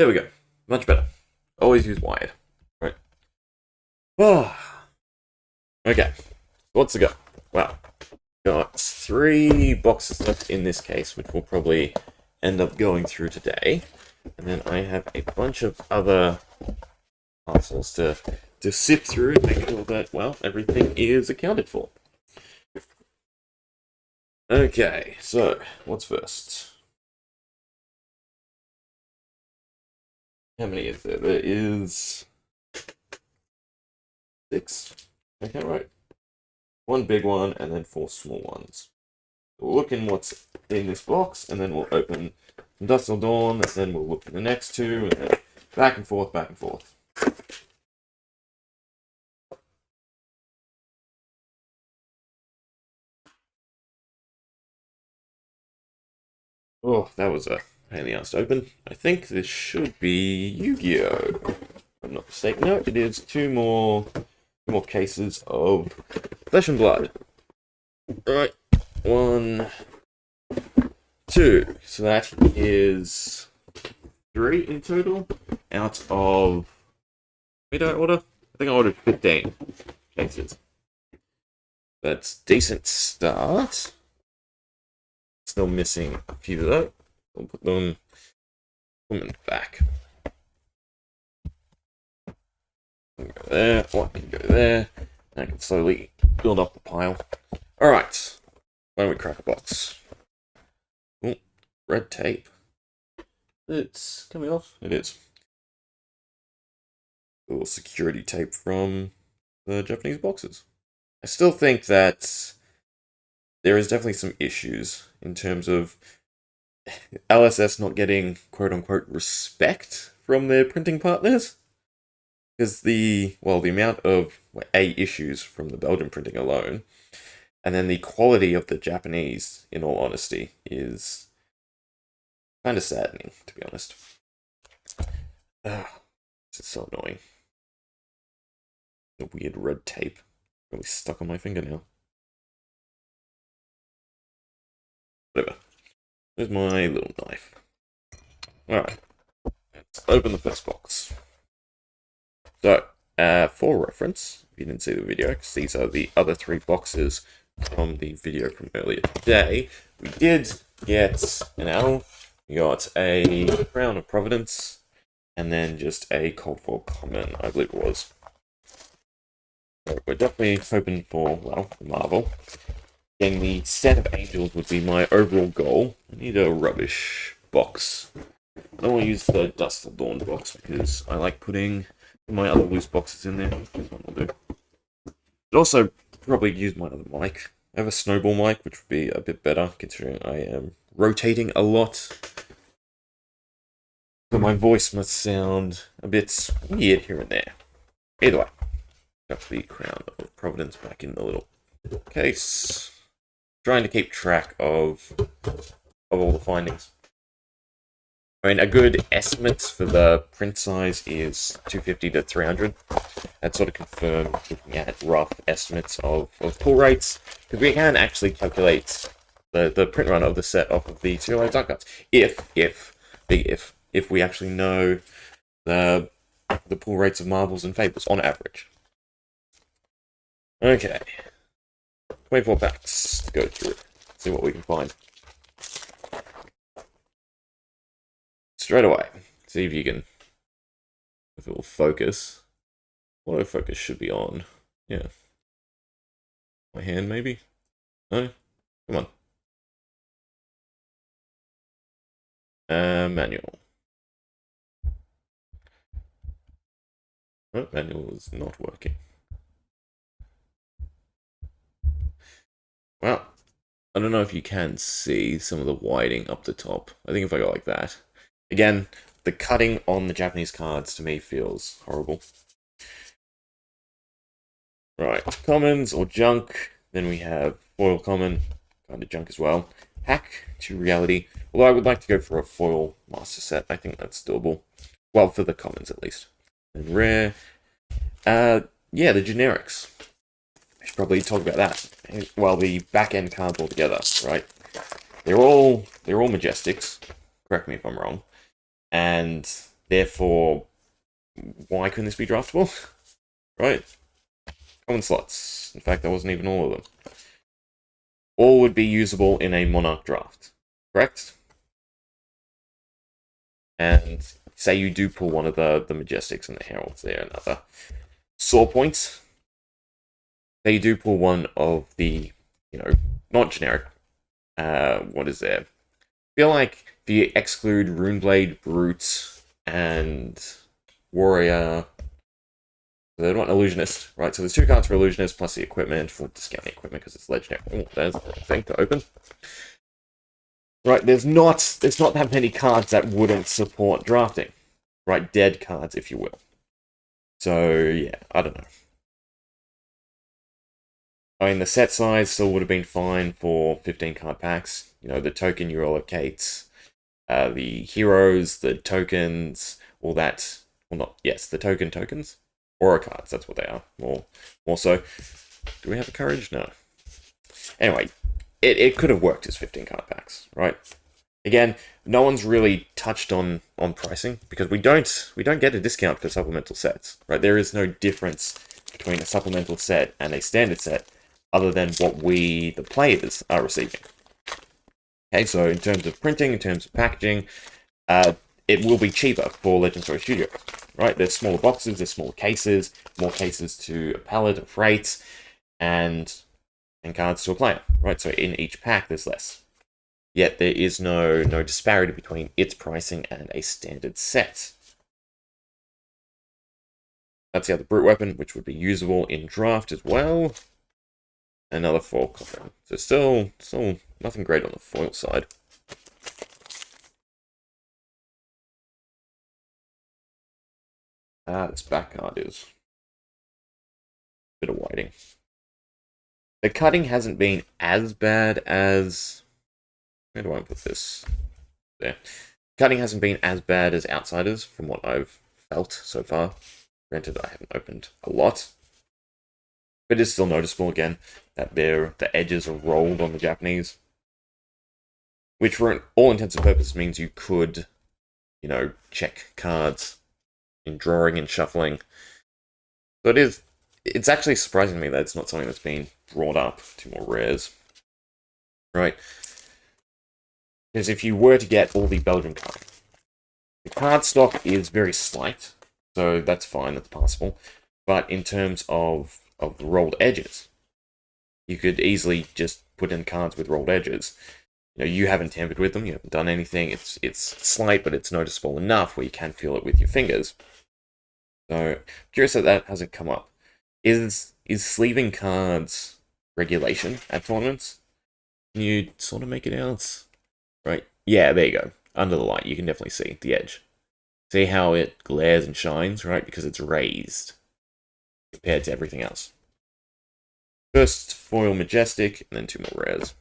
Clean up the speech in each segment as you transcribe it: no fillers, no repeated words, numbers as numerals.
There we go. Much better. Always use wired. Right. Ah. Okay. What's the go? Well, got 3 boxes left in this case, which we'll probably end up going through today. And then I have a bunch of other parcels to sift through and make sure that, well, everything is accounted for. Okay, so, what's first? How many is there? There is 6. Okay, right. 1 big one, and then 4 small ones. We'll look in what's in this box, and then we'll open Dusk till Dawn, and then we'll look in the next 2, and then back and forth, back and forth. Oh, that was a pain in the ass to open. I think this should be Yu-Gi-Oh! If I'm not mistaken. No, it is 2 more cases of Flesh and Blood. Right, 1, 2. So that is 3 in total out of. Did I order? I think I ordered 15 cases. That's decent start. Still missing a few though. We'll put them in the back. One can go there, one can go there. And I can slowly build up the pile. Alright. Why don't we crack a box? Oh, red tape. It's coming off. It is. A little security tape from the Japanese boxes. I still think that there is definitely some issues in terms of LSS not getting quote-unquote respect from their printing partners. Because the amount of issues from the Belgian printing alone, and then the quality of the Japanese, in all honesty, is kind of saddening, to be honest. This is so annoying. The weird red tape really stuck on my finger now. Whatever. There's my little knife. Alright. Let's open the first box. So, for reference, if you didn't see the video, because these are the other 3 boxes from the video from earlier today, we did get an L, we got a Crown of Providence, and then just a Cold War Common, I believe it was. So we're definitely hoping for, well, Marvel. Getting the set of angels would be my overall goal. I need a rubbish box. I don't want to use the Dusk till Dawn box because I like putting my other loose boxes in there. This one will do. I'd also probably use my other mic. I have a snowball mic, which would be a bit better considering I am rotating a lot. So my voice must sound a bit weird here and there. Either way, got the Crown of Providence back in the little case. Trying to keep track of all the findings. I mean, a good estimate for the print size is 250 to 300. That's sort of confirmed looking at rough estimates of pull rates, because we can actually calculate the print run of the set off of the serialized art cards. If we actually know the pull rates of marbles and fables on average. Okay. 24 packs to go through. See what we can find. Straight away. See if you can. If it will focus. Autofocus should be on. Yeah. My hand, maybe? No? Come on. Manual. Oh, manual is not working. Well, I don't know if you can see some of the whiting up the top. I think if I go like that. Again, the cutting on the Japanese cards to me feels horrible. Right, commons or junk. Then we have foil common, kind of junk as well. Hack to reality. Although I would like to go for a foil master set. I think that's doable. Well, for the commons at least. And rare. Yeah, the generics. I should probably talk about that. Well, the back-end cards altogether, right? They're all majestics. Correct me if I'm wrong. And Therefore, why couldn't this be draftable? Right? Common slots. In fact, that wasn't even all of them. All would be usable in a Monarch draft. Correct? And say you do pull one of the Majestics and the Heralds there, another Saw Points. Say you do pull one of the, not generic. What is there? I feel like if you exclude Runeblade, Brute, and Warrior, they want Illusionist, right? So there's 2 cards for Illusionist plus the equipment for discounting equipment because it's legendary. Oh, there's the wrong thing to open. Right, there's not that many cards that wouldn't support drafting. Right, dead cards, if you will. So, yeah, I don't know. I mean, the set size still would have been fine for 15 card packs. The token you allocates, the heroes, the tokens, all that. Well, not, yes, the tokens. Aura cards, that's what they are. More so. Do we have the courage? No. Anyway, it could have worked as 15 card packs, right? Again, no one's really touched on pricing because we don't get a discount for supplemental sets, right? There is no difference between a supplemental set and a standard set other than what we, the players, are receiving. Okay, so in terms of printing, in terms of packaging, it will be cheaper for Legend Story Studios, right? There's smaller boxes, there's smaller cases, more cases to a pallet, a freight, and cards to a player, right? So in each pack, there's less. Yet there is no disparity between its pricing and a standard set. That's the other brute weapon, which would be usable in draft as well. Another foil coffin. So still nothing great on the foil side. This back card is a bit of whiting. The cutting hasn't been as bad as... Where do I put this? There. Cutting hasn't been as bad as Outsiders, from what I've felt so far. Granted, I haven't opened a lot. But it's still noticeable, again, that the edges are rolled on the Japanese. Which, for all intents and purposes, means you could, check cards in drawing and shuffling. So it's actually surprising to me that it's not something that's been brought up to more rares. Right? Because if you were to get all the Belgian cards, the card stock is very slight, so that's fine, that's possible. But in terms of the rolled edges, you could easily just put in cards with rolled edges. You haven't tampered with them, you haven't done anything. It's slight, but it's noticeable enough where you can feel it with your fingers. So, curious that hasn't come up. Is sleeving cards regulation at tournaments? Can you sort of make it out? Right, yeah, there you go. Under the light, you can definitely see the edge. See how it glares and shines, right? Because it's raised compared to everything else. First, foil Majestic, and then 2 more rares.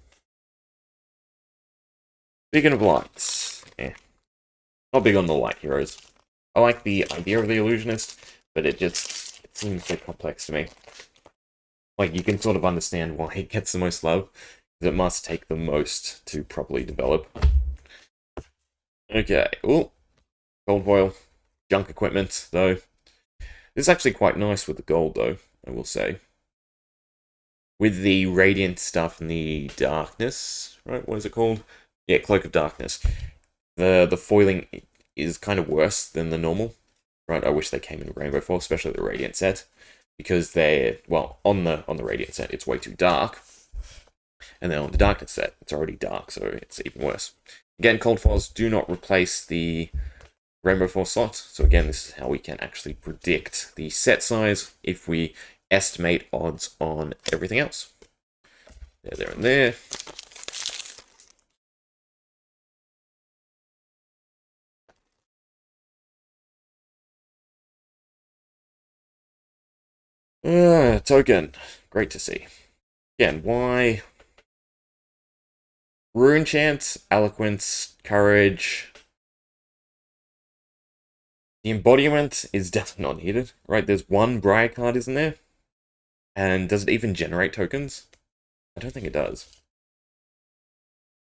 Speaking of lights, not big on the light heroes. I like the idea of the Illusionist, but it seems so complex to me. Like, you can sort of understand why it gets the most love, because it must take the most to properly develop. Okay, oh, gold foil, junk equipment, though. This is actually quite nice with the gold, though, I will say. With the radiant stuff and the darkness, right, what is it called? Yeah, Cloak of Darkness. The foiling is kind of worse than the normal, right? I wish they came in rainbow foil, especially the radiant set, because on the radiant set it's way too dark, and then on the darkness set it's already dark, so it's even worse. Again, cold foils do not replace the rainbow foil slot, so again, this is how we can actually predict the set size if we estimate odds on everything else. There, and there. Token. Great to see. Again, why? Rune Chant, Eloquence, Courage. The embodiment is definitely not needed, right? There's 1 Briar card, isn't there? And does it even generate tokens? I don't think it does.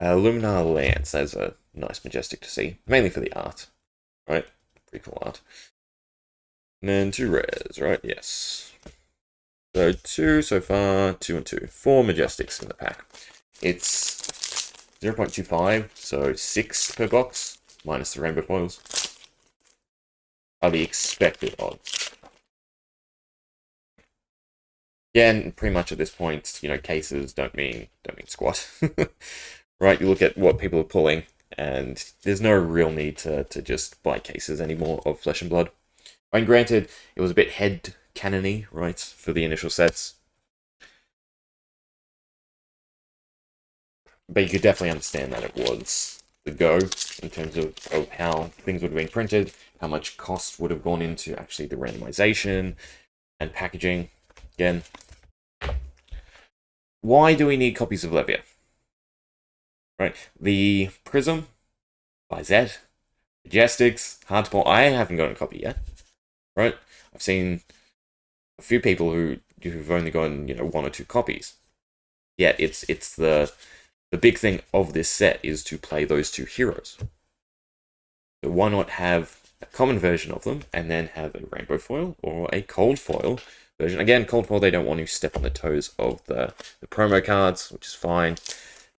Luminar Lance, that's a nice Majestic to see. Mainly for the art, right? Pretty cool art. And then 2 rares, right? Yes. So 2 so far, 2 and 2. 4 Majestics in the pack. It's 0.25, so 6 per box, minus the rainbow foils. Are the expected odds. Again, pretty much at this point, you know, cases don't mean squat. Right, you look at what people are pulling, and there's no real need to just buy cases anymore of Flesh and Blood. I mean, granted, it was a bit head cannon-y, right, for the initial sets. But you could definitely understand that it was the go in terms of how things would have been printed, how much cost would have gone into actually the randomization and packaging. Again, why do we need copies of Levia? Right, the Prism by Zed, Majestics, hard to pull. I haven't got a copy yet. Right, I've seen a few people who've only gotten, you know, 1 or 2 copies. Yet it's the big thing of this set is to play those 2 heroes. So why not have a common version of them and then have a rainbow foil or a cold foil version? Again, cold foil, they don't want to step on the toes of the promo cards, which is fine.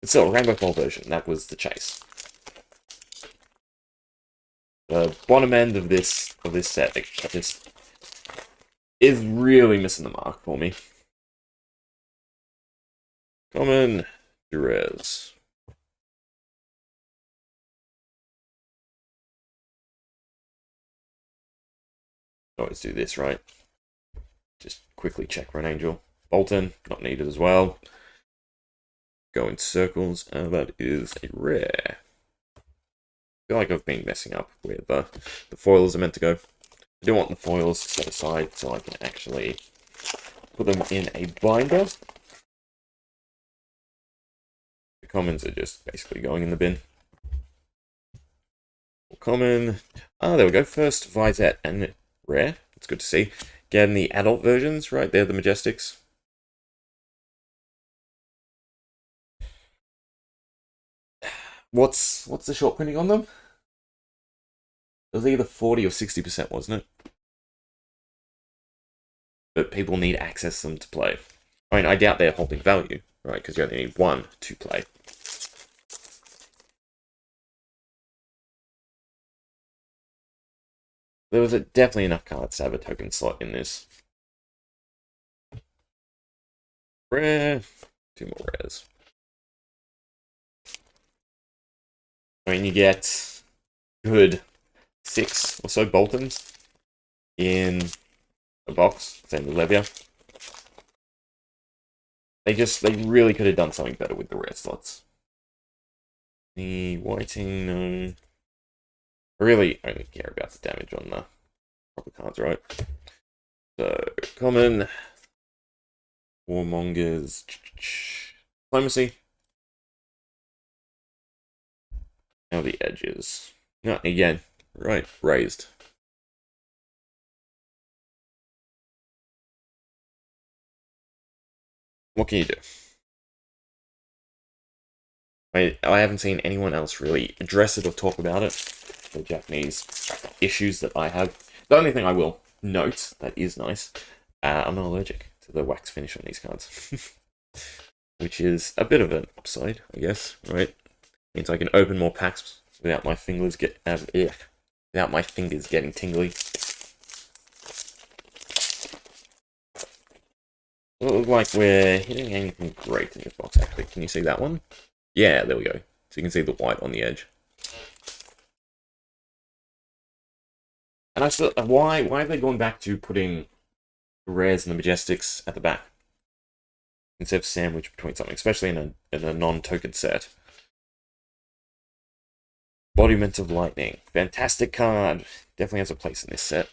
But still, a rainbow foil version, that was the chase. The bottom end of this set just is really missing the mark for me. Common, Durez. Always do this, right? Just quickly check for an angel. Bolton, not needed as well. Go in circles, and that is a rare. I feel like I've been messing up where the foils are meant to go. I do want the foils set aside so I can actually put them in a binder. The commons are just basically going in the bin. Common. Ah, there we go. First Visette and rare. It's good to see. Again, the adult versions, right? They're the Majestics. What's the short printing on them? It was either 40 or 60%, wasn't it? But people need access to them to play. I mean, I doubt they're holding value, right? Because you only need 1 to play. There was definitely enough cards to have a token slot in this. Rare. 2 more rares. I mean, you get good 6 or so Boltons in a box, same with Levia. They really could have done something better with the rare slots. The whiting, no. I really only care about the damage on the proper cards, right? So, common, warmongers, diplomacy. Now the edges. No, again, right, raised. What can you do? I haven't seen anyone else really address it or talk about it. The Japanese issues that I have. The only thing I will note that is nice, I'm not allergic to the wax finish on these cards. Which is a bit of an upside, I guess, right? Means I can open more packs without my fingers without my fingers getting tingly. Doesn't look like we're hitting anything great in this box, actually. Can you see that one? Yeah, there we go. So you can see the white on the edge. And I still, why have they gone back to putting the rares and the Majestics at the back instead of sandwich between something, especially in a non-token set? Embodiment of Lightning, fantastic card. Definitely has a place in this set.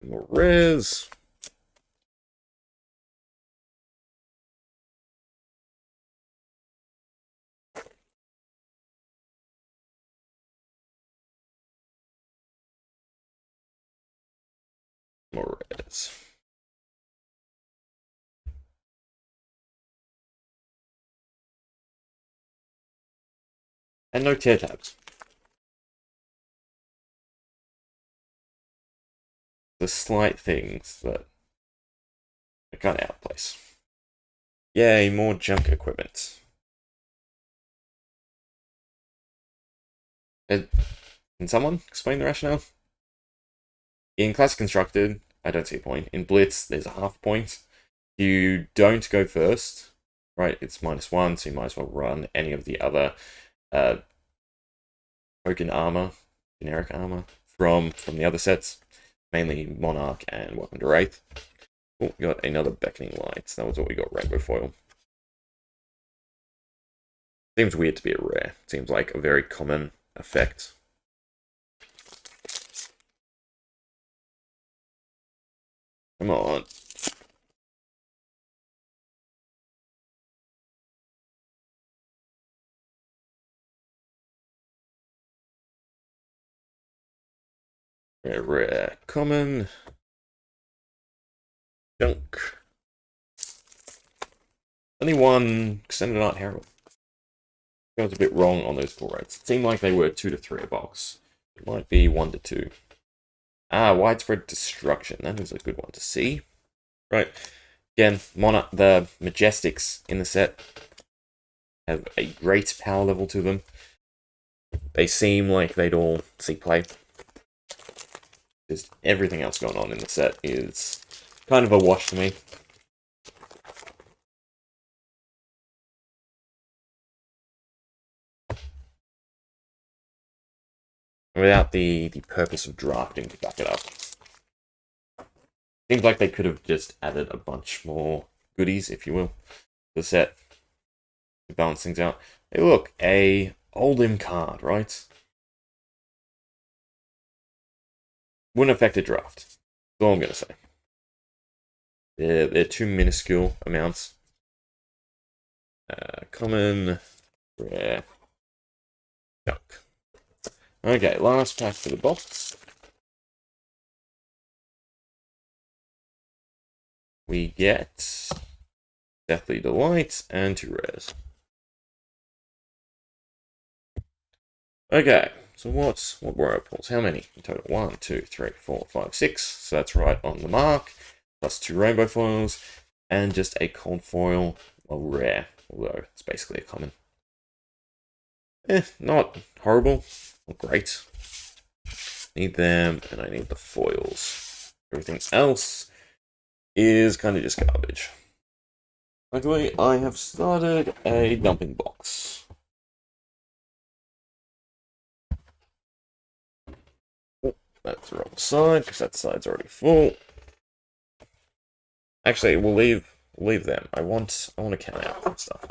More rares. More rares. And no tear tabs. the slight things that are kind of out of place. Yay, more junk equipment. Can someone explain the rationale? In Classic Constructed, I don't see a point. In Blitz, there's a half point. You don't go first, right? It's -1, so you might as well run any of the other token armor, generic armor, from the other sets, mainly Monarch and Welcome to Wraith. Oh, we got another Beckoning Light. That was what we got, Rainbow Foil. Seems weird to be a rare. Seems like a very common effect. Come on. Rare, common. Junk. Only one Extended Art Herald. I was a bit wrong on those pull rates. It seemed like they were 2 to 3 a box. It might be 1 to 2. Ah, Widespread Destruction. That is a good one to see. Right. Again, the Majestics in the set have a great power level to them. They seem like they'd all see play. Just everything else going on in the set is kind of a wash to me. Without the purpose of drafting to back it up. Seems like they could have just added a bunch more goodies, if you will, to the set to balance things out. Hey, look, a Oldhim card, right? Wouldn't affect a draft. That's all I'm going to say. They're 2 minuscule amounts. Common, rare, junk. Okay, last pack for the box. We get Deathly Delight and 2 rares. Okay, so what were our pulls? How many in total? 1, 2, 3, 4, 5, 6. So that's right on the mark. Plus 2 rainbow foils and just a cold foil, a rare, although it's basically a common. Not horrible, not great. Need them, and I need the foils. Everything else is kind of just garbage. Luckily, I have started a dumping box. Oh, that's the wrong side, because that side's already full. Actually, we'll leave them. I want to count out that stuff.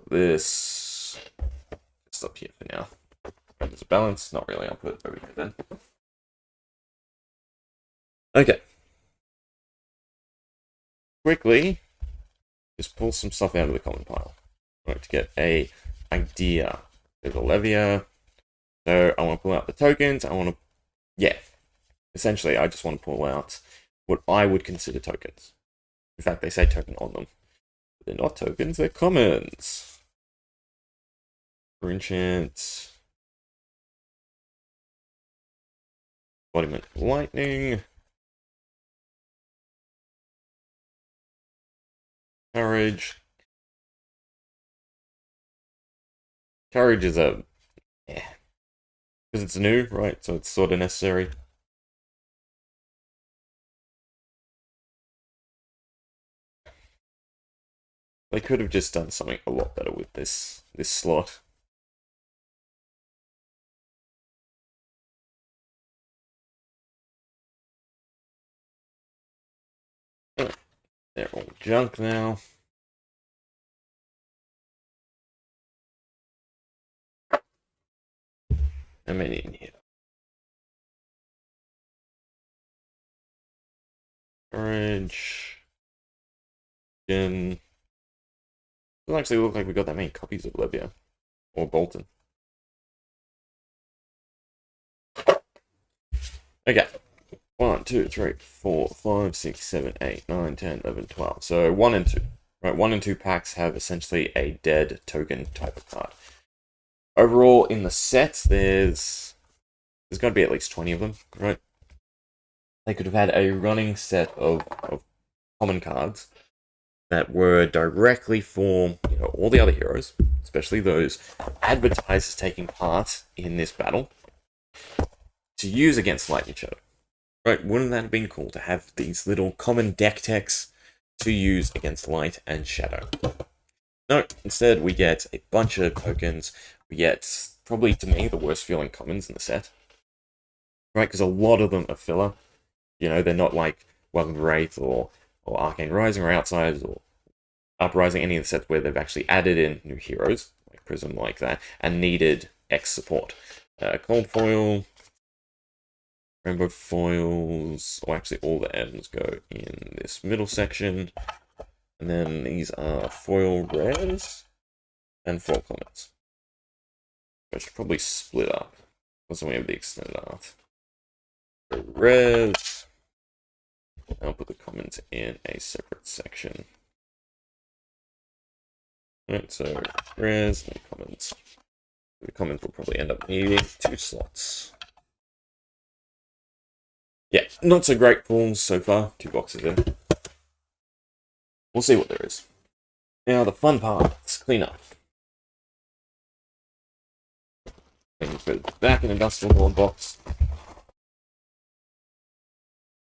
This just up here for now. There's a balance, not really. I'll put it over here then. Okay. Quickly, just pull some stuff out of the common pile. To get a idea. There's a Levia. So I want to pull out the tokens. Essentially, I just want to pull out what I would consider tokens. In fact, they say token on them. But they're not tokens, they're commons. For enchant. Embodiment of Lightning. Courage. Courage is because it's new, right? So it's sort of necessary. They could have just done something a lot better with this slot. They're all junk now. How many in here? Orange. Doesn't actually look like we got that many copies of Levia. Or Bolton. Okay. 1, 2, 3, 4, 5, 6, 7, 8, 9, 10, 11, 12. So 1 and 2. Right, 1 and 2 packs have essentially a dead token type of card. Overall, in the set, there's got to be at least 20 of them, right? they could have had a running set of common cards that were directly for all the other heroes, especially those advertisers taking part in this battle, to use against Lightning Shadow. Right, wouldn't that have been cool to have these little common deck techs to use against Light and Shadow? No, instead we get a bunch of tokens. We get, probably to me, the worst feeling commons in the set. Right, because a lot of them are filler. They're not like Welcome to Wraith or Arcane Rising or Outsiders or Uprising, any of the sets where they've actually added in new heroes, like Prism, like that, and needed X support. Cold Foil, Rainbow Foils, or actually all the M's go in this middle section. And then these are foil rares and foil commons. I should probably split up, because we have the extended art. So rares, I'll put the commons in a separate section. Alright, so rares and commons. The commons will probably end up needing 2 slots. Yeah, not so great pulls so far. 2 boxes in. We'll see what there is. Now the fun part, let's clean up. Put it back in a dustable box.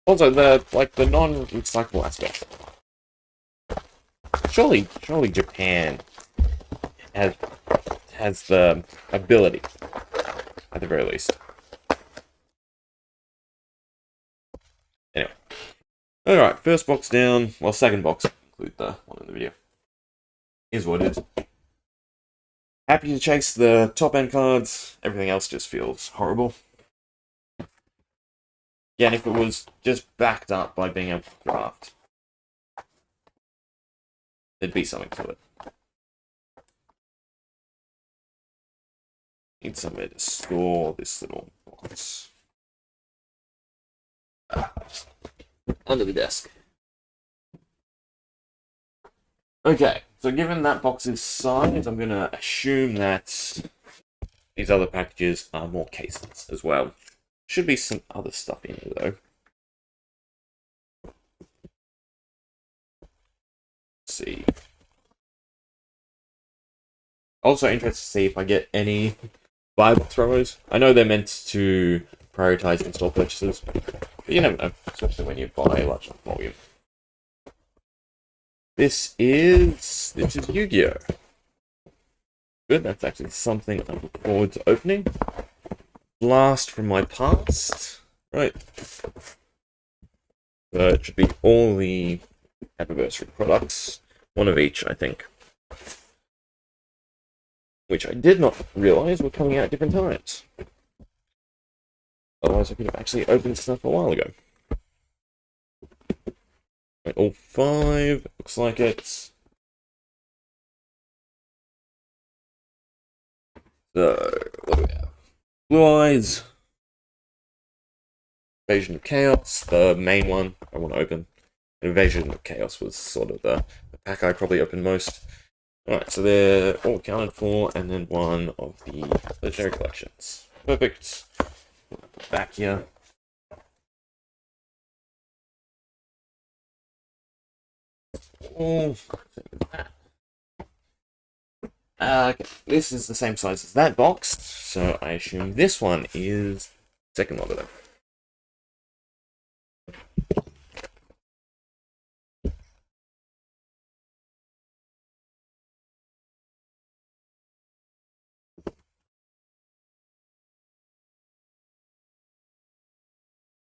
Also, the non-recyclable aspect. Surely Japan has the ability, at the very least. Anyway. Alright, first box down. Well, second box, include the one in the video. Is what it is. Happy to chase the top end cards. Everything else just feels horrible. Yeah, and if it was just backed up by being able to draft, there'd be something to it. Need somewhere to store this little box. Under the desk. Okay, so given that box's size, I'm going to assume that these other packages are more cases as well. Should be some other stuff in here, though. Let's see. Also interested to see if I get any buy box promos. I know they're meant to prioritize in-store purchases, but you never know, especially when you buy a large volume. This is Yu-Gi-Oh! Good, that's actually something I look forward to opening. Blast from my past. Right. It should be all the anniversary products. One of each, I think. Which I did not realize were coming out at different times. Otherwise I could have actually opened stuff a while ago. Right, all 5, looks like it. So, what do we have? Blue Eyes. Invasion of Chaos, the main one I want to open. Invasion of Chaos was sort of the pack I probably opened most. Alright, so they're all accounted for, and then one of the legendary collections. Perfect. Back here. Oh, okay, this is the same size as that box, so I assume this one is the second one of them.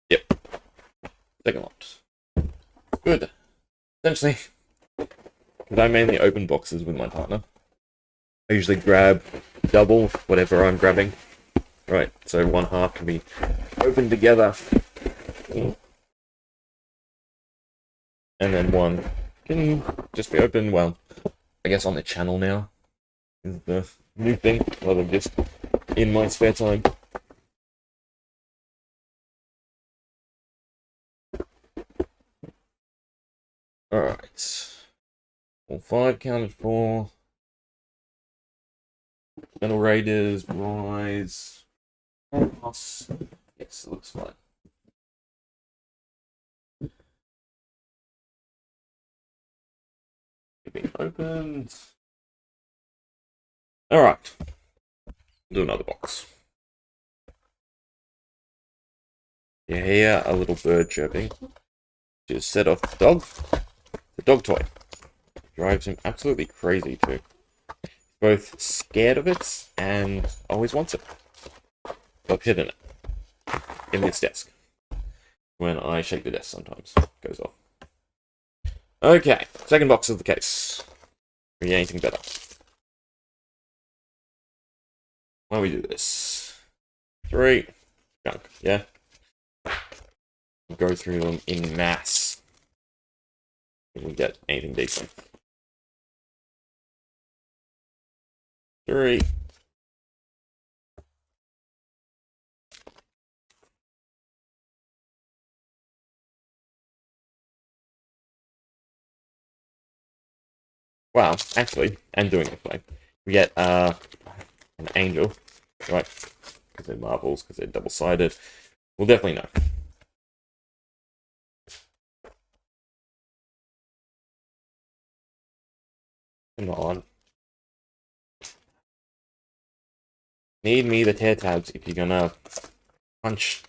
Yep. Second lot. Good. Essentially, because I mainly open boxes with my partner, I usually grab double whatever I'm grabbing. Right, so one half can be opened together. And then one can just be open, well, I guess on the channel now. Is the new thing, rather than just in my spare time. Alright. All 5 counted for. Metal Raiders, Rise. Yes, it looks fine. Being opened. Alright. Do another box. You hear a little bird chirping. Just set off the dog. The dog toy. Drives him absolutely crazy too. Both scared of it and always wants it. I've hidden it in this desk. When I shake the desk sometimes, it goes off. Okay, second box of the case. We get anything better. Why don't we do this? 3. Junk, yeah? Go through them in mass. If we get anything decent. 3. Wow, actually, and doing it play. We get an angel, right? Because they're marbles, because they're double-sided. We'll definitely know. Come on. Need me the tear tabs if you're gonna punch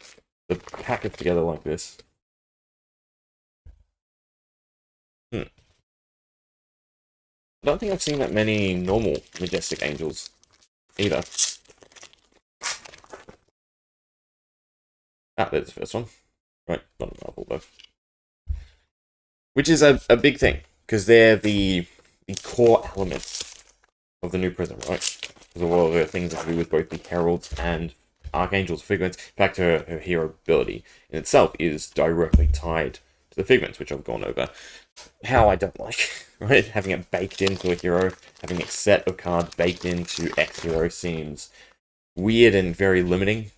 the packet together like this. I don't think I've seen that many normal majestic angels either. Ah, there's the first one. Right, not a marble though. Which is a big thing, because they're the core elements of the new prism, right? Because of all the things that do with both the heralds and archangel's figments. In fact, her hero ability in itself is directly tied to the figments, which I've gone over. How I don't like, right? Having it baked into a hero, having a set of cards baked into X hero seems weird and very limiting,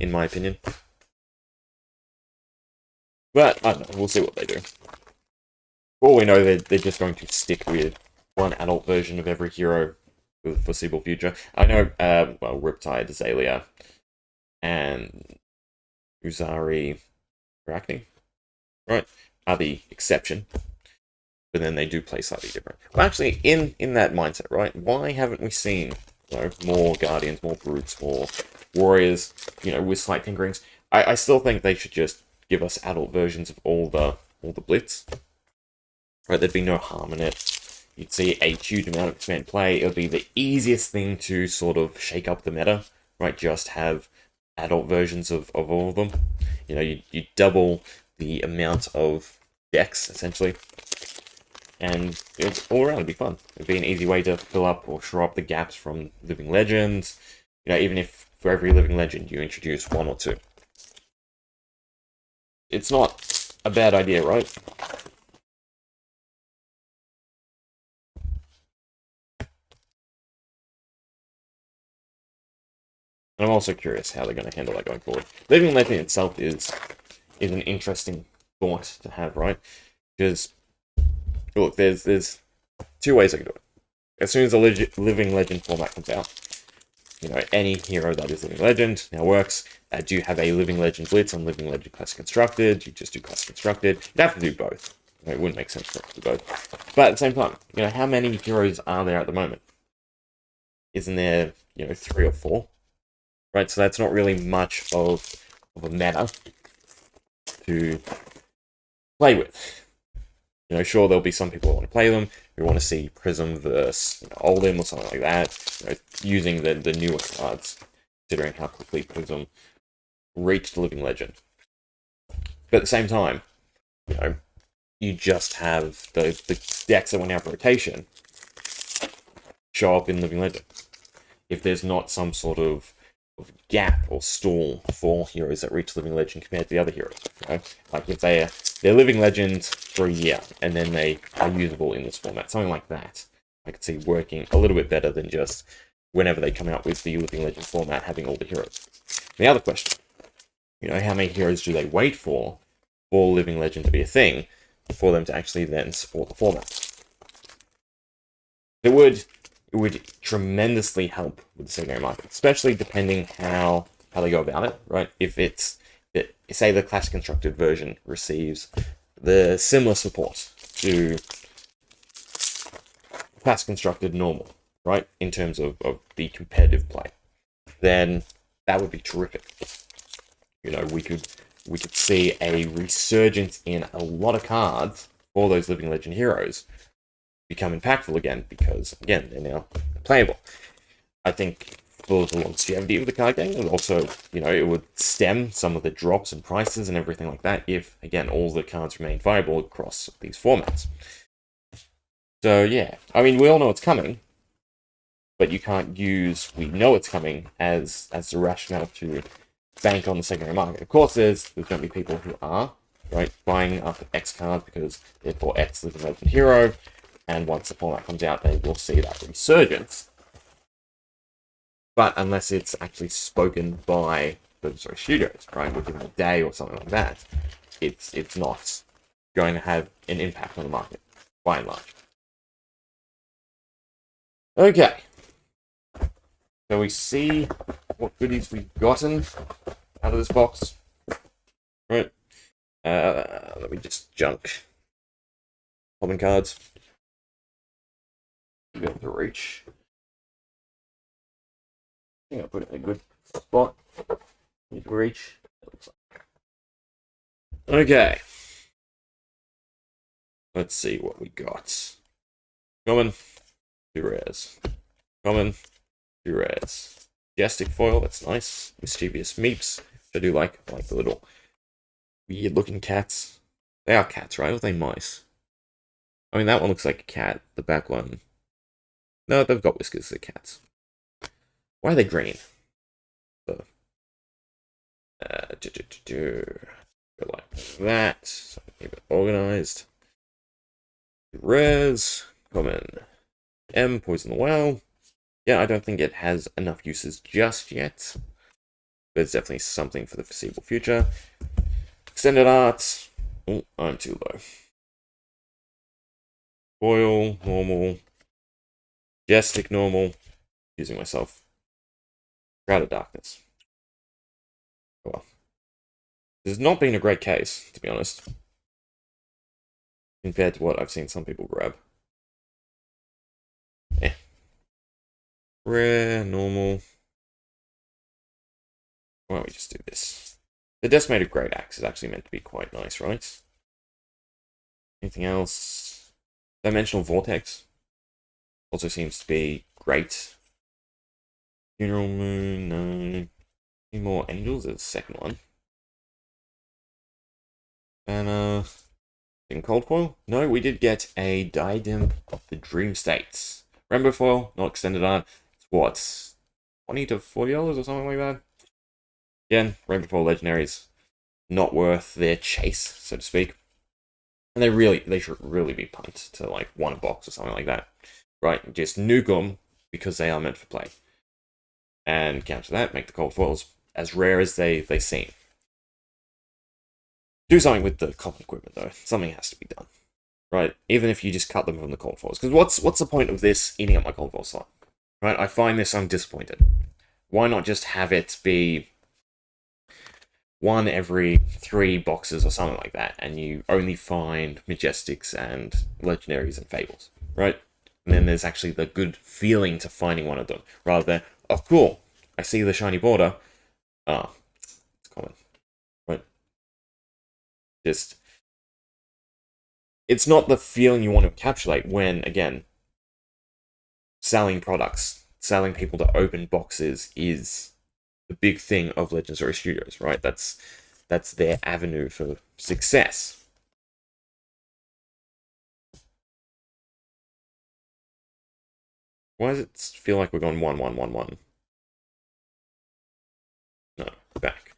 in my opinion. But, I don't know, we'll see what they do. For all we know, they're just going to stick with one adult version of every hero for the foreseeable future. I know, well, Riptide, Azalea, and Uzari, Arachne, right, are the exception. But then they do play slightly different. Well, actually, in that mindset, right, why haven't we seen, more Guardians, more Brutes, more Warriors, with slight tinkerings? I still think they should just give us adult versions of all the Blitz. Right, there'd be no harm in it. You'd see a huge amount of expand play. It would be the easiest thing to sort of shake up the meta, right? Just have adult versions of all of them. You double the amount of decks, essentially. And it's all around, it'd be fun. It'd be an easy way to fill up or shore up the gaps from Living Legends. Even if for every Living Legend you introduce 1 or 2. It's not a bad idea, right? And I'm also curious how they're going to handle that going forward. Living Legend itself is an interesting thought to have, right? Because, look, there's 2 ways I can do it. As soon as the Living Legend format comes out, any hero that is Living Legend now works. Do you have a Living Legend Blitz and Living Legend Classic Constructed? You just do Classic Constructed. You'd have to do both. It wouldn't make sense for it to do both. But at the same time, how many heroes are there at the moment? Isn't there, 3 or 4? Right, so that's not really much of a meta to play with. Sure, there'll be some people who want to play them, who want to see Prism versus Oldhim or something like that, using the newer cards, considering how quickly Prism reached Living Legend. But at the same time, you just have the decks that went out of rotation show up in Living Legend. If there's not some sort of gap or stall for heroes that reach Living Legend compared to the other heroes. Like if they're Living Legend for a year and then they are usable in this format, something like that, I could see working a little bit better than just whenever they come out with the Living Legend format having all the heroes. The other question, how many heroes do they wait for Living Legend to be a thing for them to actually then support the format? It would tremendously help with the secondary market, especially depending how they go about it, right? If it's, say the Classic Constructed version receives the similar support to fast constructed normal, right? In terms of the competitive play, then that would be terrific. You know, we could see a resurgence in a lot of cards for those living legend heroes become impactful again, because again, they're now playable. I think for the longevity of the card game, and also, you know, it would stem some of the drops in prices and everything like that if, again, all the cards remain viable across these formats. So yeah, I mean, we all know it's coming, but you can't use "we know it's coming" as the rationale to bank on the secondary market. Of course, there's going to be people who are, right, buying up X cards because they're for X living legend hero, and once the format comes out, they will see that resurgence. But unless it's actually spoken by the studios, right, within a day or something like that, it's not going to have an impact on the market, by and large. Okay. So we see what goodies we've gotten out of this box. Right. Let me just junk common cards. Be able to reach. I think I put it in a good spot. Need to reach. Okay. Let's see what we got. Common, 2 rares. Common, 2 rares. Majestic foil, that's nice. Mischievous meeps, which I do like. I like the little weird looking cats. They are cats, right? Or are they mice? I mean, that one looks like a cat. The back one. No, they've got whiskers, they're cats. Why are they green? So, like that. So keep it organized. Rares. Common. M, Poison the Well. Yeah, I don't think it has enough uses just yet, but it's definitely something for the foreseeable future. Extended Arts. Oh, I'm too low. Foil, normal. Majestic, normal. Using myself. Shroud of Darkness. Oh well. This has not been a great case, to be honest, compared to what I've seen some people grab. Eh. Rare, normal. Why don't we just do this? The Decimated Great Axe is actually meant to be quite nice, right? Anything else? Dimensional Vortex also seems to be great. Funeral Moon, no. Any more Angels? There's the second one. And, in Cold Foil? No, we did get a Diadem of the Dream States. Rainbow Foil, not extended art. It's what? $20 to $40 or something like that? Again, Rainbow Foil Legendaries, not worth their chase, so to speak. And they should really be pumped to like one a box or something like that. Right? Just nuke them because they are meant for play. And counter that, make the Cold Foils as rare as they seem. Do something with the common equipment though. Something has to be done. Right? Even if you just cut them from the Cold Foils. Because what's the point of this eating up my Cold Foil slot? Right? I find this, I'm disappointed. Why not just have it be one every 3 boxes or something like that, and you only find Majestics and Legendaries and Fables, right? And then there's actually the good feeling to finding one of them, rather than, oh cool, I see the shiny border, it's common, right? Just, it's not the feeling you want to encapsulate when, again, selling products, selling people to open boxes is the big thing of Legendary Studios, right? That's their avenue for success. Why does it feel like we're going 1-1-1-1? No, back.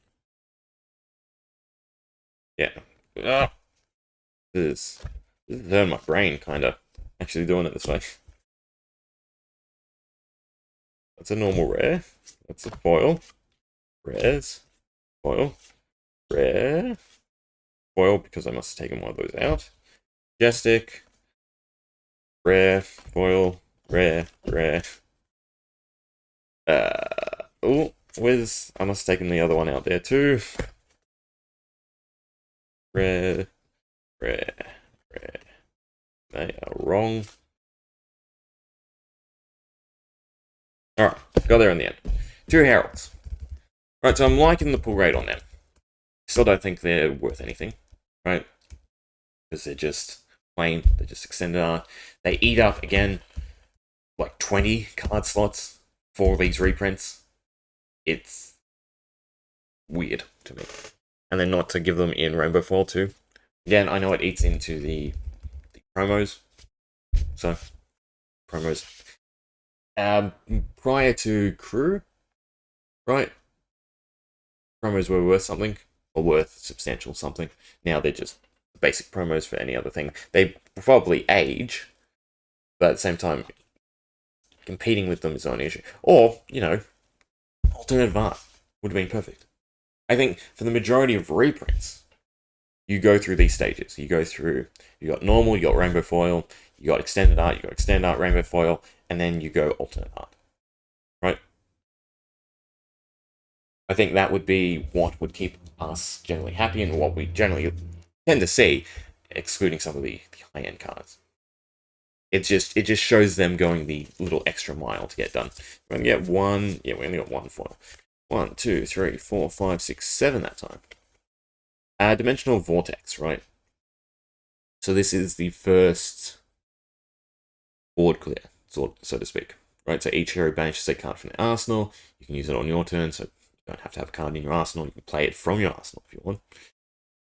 Yeah. This is hurting my brain, kinda. Actually doing it this way. That's a normal rare. That's a foil. Rares. Foil. Rare. Foil, because I must have taken one of those out. Majestic. Rare. Foil. Rare. Rare. Oh, where's... I must have taken the other one out there too. Rare. Rare. Rare. They are wrong. Alright, got there in the end. 2 heralds. Right, so I'm liking the pull rate on them. Still don't think they're worth anything, right? Because they're just plain, they're just extended art. They eat up, again, like 20 card slots for these reprints. It's weird to me. And then not to give them in Rainbow Foil too. Again, I know it eats into the promos. So, promos. Prior to Crew, right? Promos were worth something, or worth substantial something. Now they're just basic promos for any other thing. They probably age, but at the same time, competing with them is not an issue. Or, you know, alternative art would have been perfect. I think for the majority of reprints, you go through these stages. You got normal, you got rainbow foil, you got extended art, rainbow foil, and then you go alternate art. Right? I think that would be what would keep us generally happy and what we generally tend to see, excluding some of the high-end cards. It just shows them going the little extra mile to get done. We only get one, yeah, we only got one foil. 1, 2, 3, 4, 5, 6, 7 that time. Dimensional Vortex, right? So this is the first board clear, so to speak. Right, so each hero banishes a card from the arsenal. You can use it on your turn, so you don't have to have a card in your arsenal. You can play it from your arsenal if you want.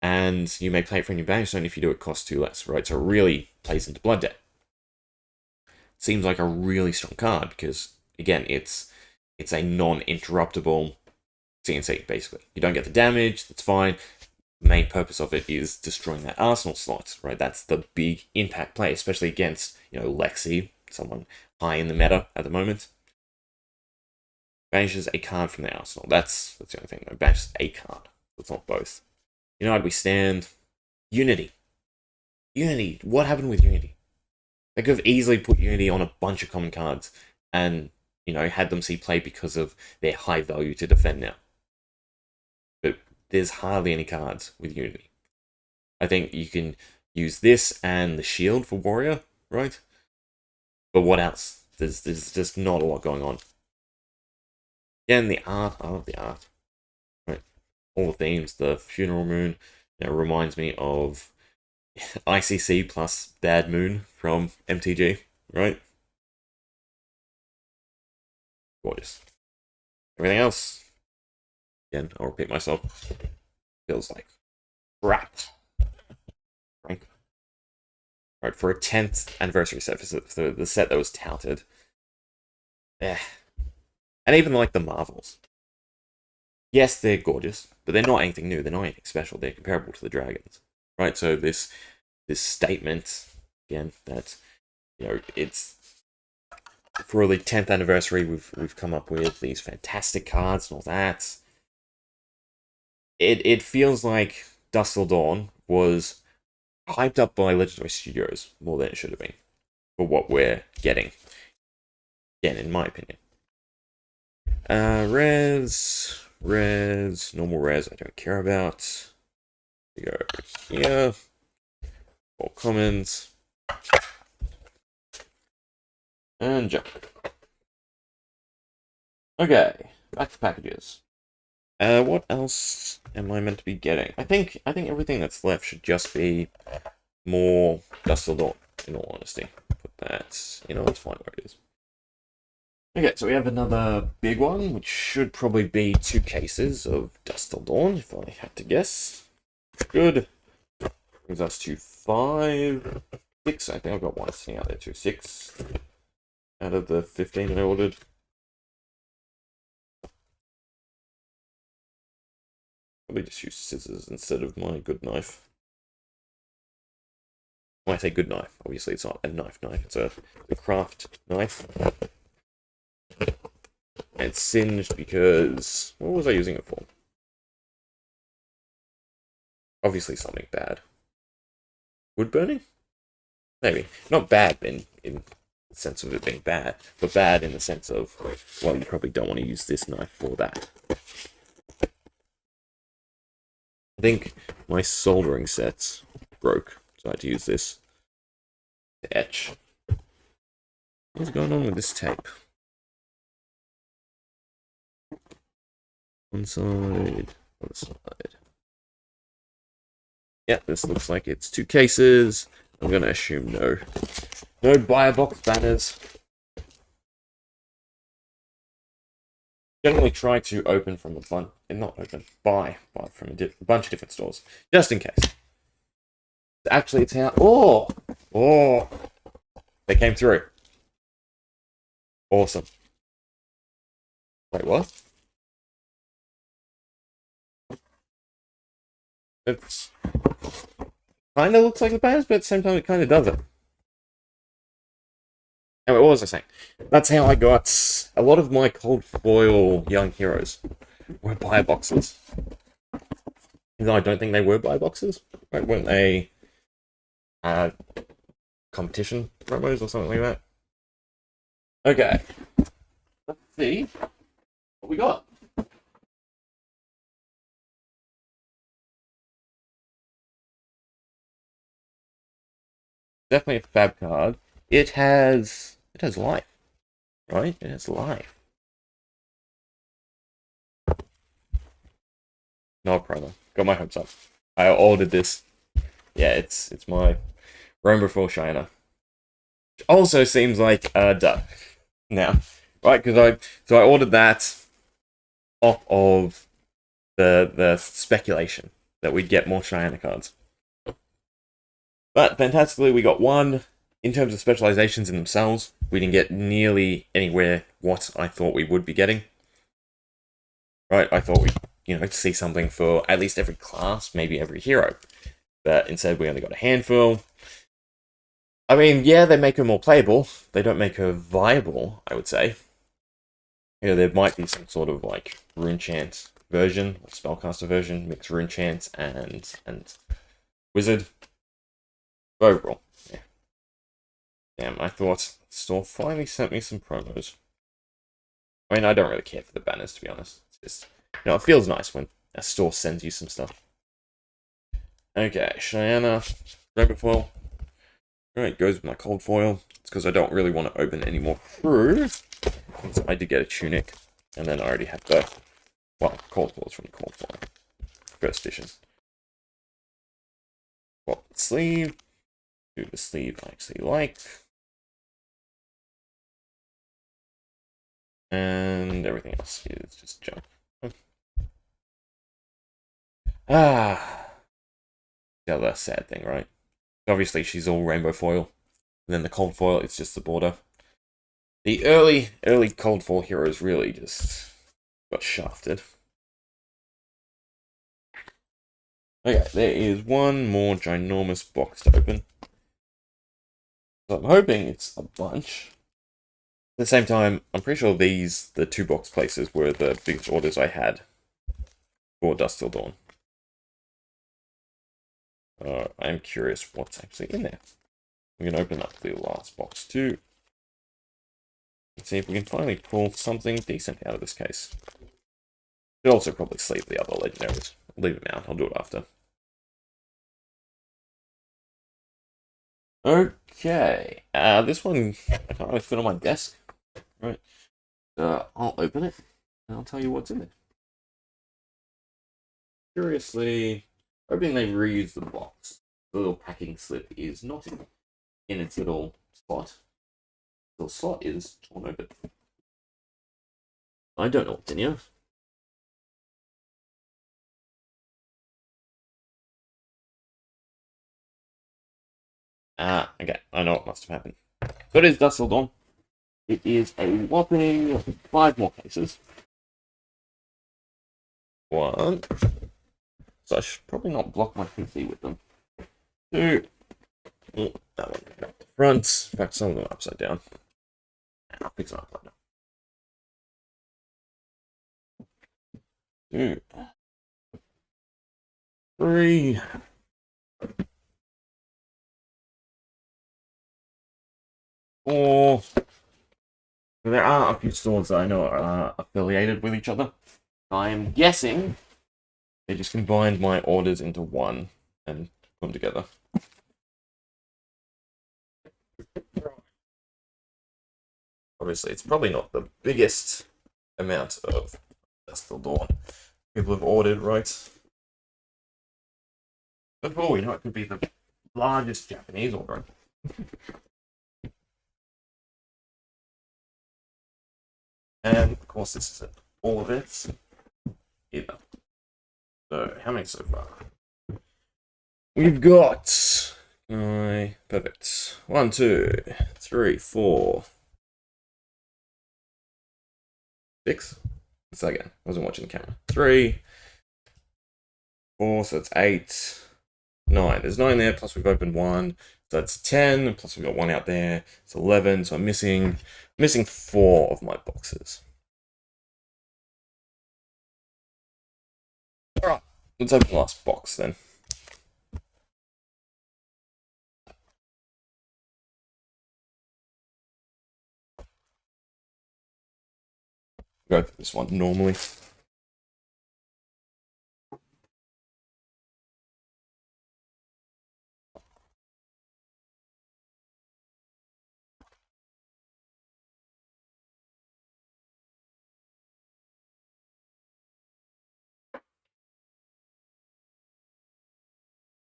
And you may play it from your banish zone if you do it costs 2 less, right? So it really plays into Blood Debt. Seems like a really strong card because, again, it's a non-interruptible CNC, basically. You don't get the damage, that's fine. The main purpose of it is destroying that arsenal slot, right? That's the big impact play, especially against, you know, Lexi, someone high in the meta at the moment. Banishes a card from the arsenal. That's the only thing. Banishes a card. It's not both. United we stand. Unity. Unity. What happened with Unity? They could have easily put Unity on a bunch of common cards and, you know, had them see play because of their high value to defend now. But there's hardly any cards with Unity. I think you can use this and the shield for Warrior, right? But what else? There's just not a lot going on. Again, the art, I love the art. Right? All the themes, the Funeral Moon, you know, reminds me of ICC plus Bad Moon from MTG, right? Gorgeous. Everything else, again, I'll repeat myself, feels like crap. Frank. Right, for a 10th anniversary set, for the set that was touted. Eh. And even like the Marvels. Yes, they're gorgeous, but they're not anything new, they're not anything special, they're comparable to the Dragons. Right, so this statement, again, that, you know, it's for the 10th anniversary, we've come up with these fantastic cards and all that. It feels like Dusk Till Dawn was hyped up by Legendary Studios more than it should have been for what we're getting. Again, in my opinion. Normal res, I don't care about. We go here. All commons. And junk. Okay, back to packages. What else am I meant to be getting? I think everything that's left should just be more Dusk Till Dawn, in all honesty. Put that, you know, let's find where it is. Okay, so we have another big one, which should probably be 2 cases of Dusk Till Dawn, if I had to guess. Good. Brings us to 5, 6. I think I've got one sitting out there too. 6 out of the 15 I ordered. Probably just use scissors instead of my good knife. When I say good knife, obviously it's not a knife, it's a craft knife. And it's singed because... what was I using it for? Obviously something bad. Wood burning? Maybe. Not bad in the sense of it being bad, but bad in the sense of, well, you probably don't want to use this knife for that. I think my soldering sets broke, so I had to use this to etch. What's going on with this tape? One side, other side. Yeah, this looks like it's 2 cases. I'm gonna assume no buy a box banners. Generally try to open from a bunch, not open, buy from a bunch of different stores, just in case. Actually, it's how. Oh, they came through. Awesome. Wait, what? It's kind of looks like the banners, but at the same time, it kind of doesn't. Anyway, what was I saying? That's how I got a lot of my cold foil young heroes were buy boxes. Even though I don't think they were buy boxes. Right, weren't they competition promos or something like that? Okay. Let's see what we got. Definitely a FaB card. It has life, right? It has life. No promo. Got my hopes up. I ordered this. Yeah, it's my Rainbow Foil Shiner. Which also seems like a Dusk now, right? Because I ordered that off of the speculation that we'd get more Shiner cards. But fantastically, we got one. In terms of specializations in themselves, we didn't get nearly anywhere what I thought we would be getting. Right, I thought we'd see something for at least every class, maybe every hero. But instead, we only got a handful. I mean, yeah, they make her more playable. They don't make her viable, I would say. There might be some sort of like rune chant version, or spellcaster version, mix rune chant and wizard. But overall, yeah. Damn, I thought the store finally sent me some promos. I mean, I don't really care for the banners, to be honest. It's just, it feels nice when a store sends you some stuff. Okay, Cheyenne, Rainbow Foil. Alright, goes with my cold foil. It's because I don't really want to open any more through. I did get a tunic, and then I already had the, cold foils from the cold foil. First edition. Well, sleeve. Do the sleeve I actually like. And everything else is just junk. The other sad thing, right? Obviously, she's all rainbow foil. And then the cold foil, it's just the border. The early cold foil heroes really just got shafted. Okay, there is one more ginormous box to open. So I'm hoping it's a bunch. At the same time, I'm pretty sure the 2 box places were the biggest orders I had for Dusk Till Dawn. I'm curious what's actually in there. We can open up the last box too. Let's see if we can finally pull something decent out of this case. Should also probably sleeve the other legendaries. I'll leave them out. I'll do it after. Okay. This one I can't really fit on my desk. Right. I'll open it and I'll tell you what's in it. Curiously, hoping they reuse the box. The little packing slip is not in its little spot. The slot is torn open. I don't know what's in here. Okay, I know what must have happened. So it is Dusk Till Dawn. It is a whopping 5 more cases. 1. So I should probably not block my PC with them. 2. Oh, that one at the front. In fact, some of them are upside down. I'll fix them up later. 2. 3. 4. There are a few stores that I know are affiliated with each other. I am guessing they just combined my orders into one and put them together. Obviously, it's probably not the biggest amount of Dusk till dawn. People have ordered, right? Before we know it, could be the largest Japanese order. And of course, this isn't all of it either. So, how many so far? We've got perfect. 1, 2, 3, 4, 6. What's that again? I wasn't watching the camera. 3, 4, so it's 8, 9. There's 9 there, plus we've opened 1. So that's 10, plus we've got 1 out there. It's 11, so I'm missing 4 of my boxes. Alright, let's open the last box then. Go through this one normally.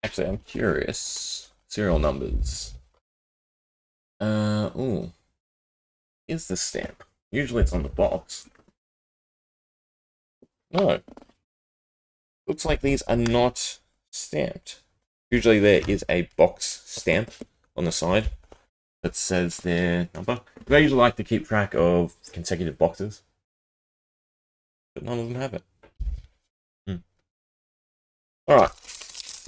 Actually, I'm curious. Serial numbers. Ooh. Is the stamp? Usually it's on the box. No. Looks like these are not stamped. Usually there is a box stamp on the side that says their number. They usually like to keep track of consecutive boxes. But none of them have it. Alright.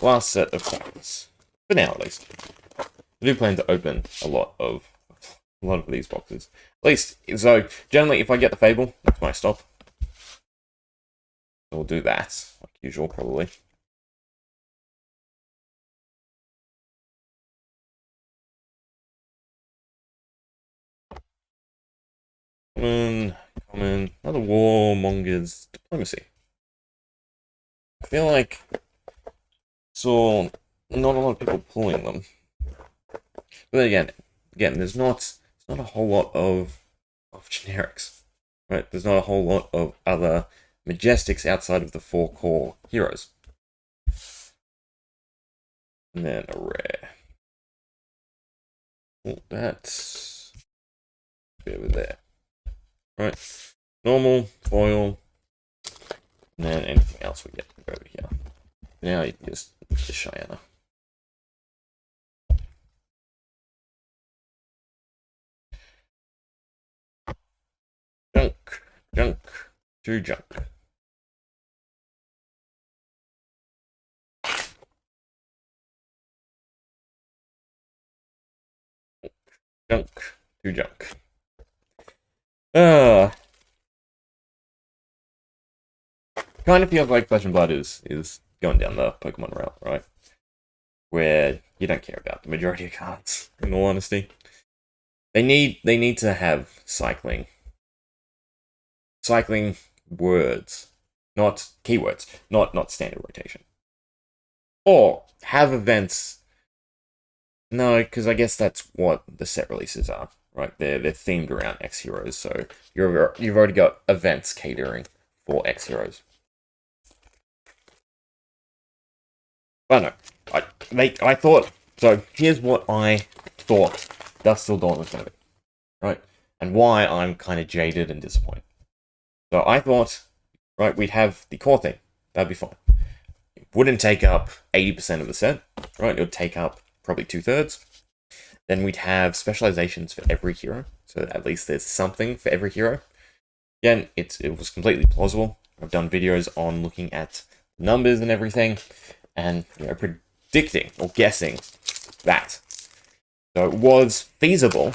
Last set of cards. For now, at least. I do plan to open a lot of these boxes. At least, so generally, if I get the FaB, that's my stop. So we'll do that, like usual, probably. Common, another warmonger's diplomacy. I feel like saw not a lot of people pulling them. But again, there's not a whole lot of generics, right? There's not a whole lot of other majestics outside of the 4 core heroes. And then a rare. Oh, that's over there. Right. Normal, foil, and then anything else we get over here. Now you can just the Cheyenne. Junk, to junk. Junk, to junk. Kind of feels like Flesh and Blood is going down the Pokemon route, right? Where you don't care about the majority of cards, in all honesty. They need to have cycling words, not keywords, not standard rotation. Or have events. No, because I guess that's what the set releases are, right? They're themed around X heroes, so you've already got events catering for X heroes. But no, I thought so. Here's what I thought Dusk till dawn was going to be, right? And why I'm kind of jaded and disappointed. So I thought, right, we'd have the core thing. That'd be fine. It wouldn't take up 80% of the set, right? It would take up probably 2/3. Then we'd have specializations for every hero, so at least there's something for every hero. Again, it was completely plausible. I've done videos on looking at numbers and everything, and predicting or guessing that. So it was feasible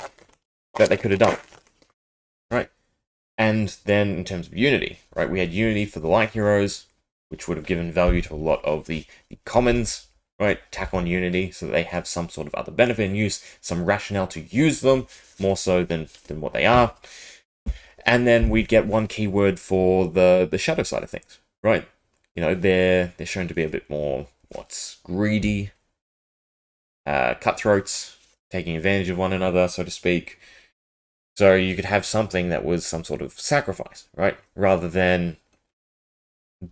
that they could have done it, right? And then in terms of Unity, right, we had Unity for the light heroes, which would have given value to a lot of the commons, right? Tack on Unity so that they have some sort of other benefit and use, some rationale to use them, more so than what they are. And then we'd get one keyword for the shadow side of things, right? They're shown to be a bit more, greedy, cutthroats, taking advantage of one another, so to speak. So you could have something that was some sort of sacrifice, right? Rather than